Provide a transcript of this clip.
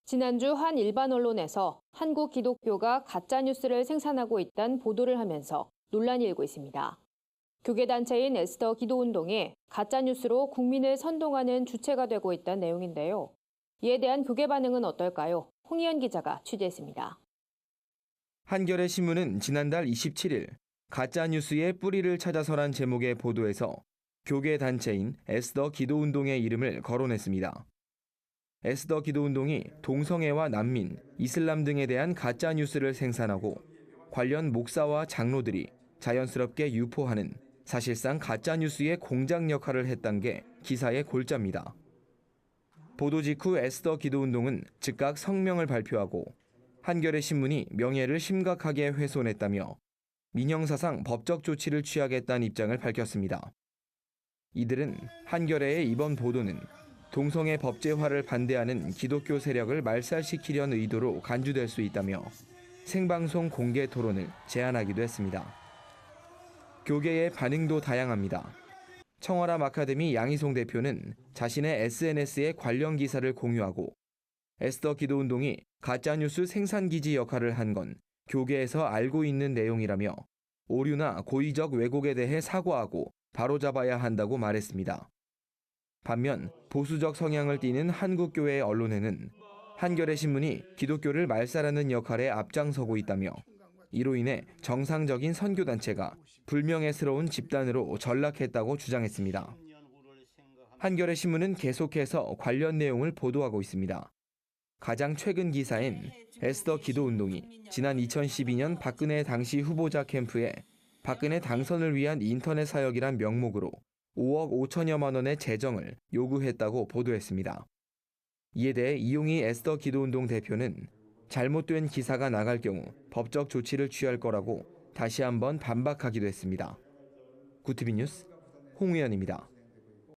지난주 한 일반 언론에서 한국 기독교가 가짜뉴스를 생산하고 있다는 보도를 하면서 논란이 일고 있습니다. 교계단체인 에스더 기도운동이 가짜뉴스로 국민을 선동하는 주체가 되고 있다는 내용인데요. 이에 대한 교계 반응은 어떨까요? 홍희연 기자가 취재했습니다. 한겨레 신문은 지난달 27일 가짜뉴스의 뿌리를 찾아서란 제목의 보도에서 교계 단체인 에스더 기도운동의 이름을 거론했습니다. 에스더 기도운동이 동성애와 난민, 이슬람 등에 대한 가짜뉴스를 생산하고 관련 목사와 장로들이 자연스럽게 유포하는 사실상 가짜뉴스의 공장 역할을 했다는 게 기사의 골자입니다. 보도 직후 에스더 기도운동은 즉각 성명을 발표하고 한겨레 신문이 명예를 심각하게 훼손했다며 민형사상 법적 조치를 취하겠다는 입장을 밝혔습니다. 이들은 한겨레의 이번 보도는 동성애 법제화를 반대하는 기독교 세력을 말살시키려는 의도로 간주될 수 있다며 생방송 공개 토론을 제안하기도 했습니다. 교계의 반응도 다양합니다. 청월함 아카데미 양희송 대표는 자신의 SNS에 관련 기사를 공유하고 에스더 기도운동이 가짜뉴스 생산기지 역할을 한 건 교계에서 알고 있는 내용이라며 오류나 고의적 왜곡에 대해 사과하고 바로잡아야 한다고 말했습니다. 반면 보수적 성향을 띠는 한국교회 언론에는 한겨레 신문이 기독교를 말살하는 역할에 앞장서고 있다며 이로 인해 정상적인 선교단체가 불명예스러운 집단으로 전락했다고 주장했습니다. 한겨레 신문은 계속해서 관련 내용을 보도하고 있습니다. 가장 최근 기사인 에스더 기도운동이 지난 2012년 박근혜 당시 후보자 캠프에 박근혜 당선을 위한 인터넷 사역이란 명목으로 5억 5천여만 원의 재정을 요구했다고 보도했습니다. 이에 대해 이용희 에스더 기도운동 대표는 잘못된 기사가 나갈 경우 법적 조치를 취할 거라고 다시 한번 반박하기도 했습니다. 구티비 뉴스 홍우연입니다.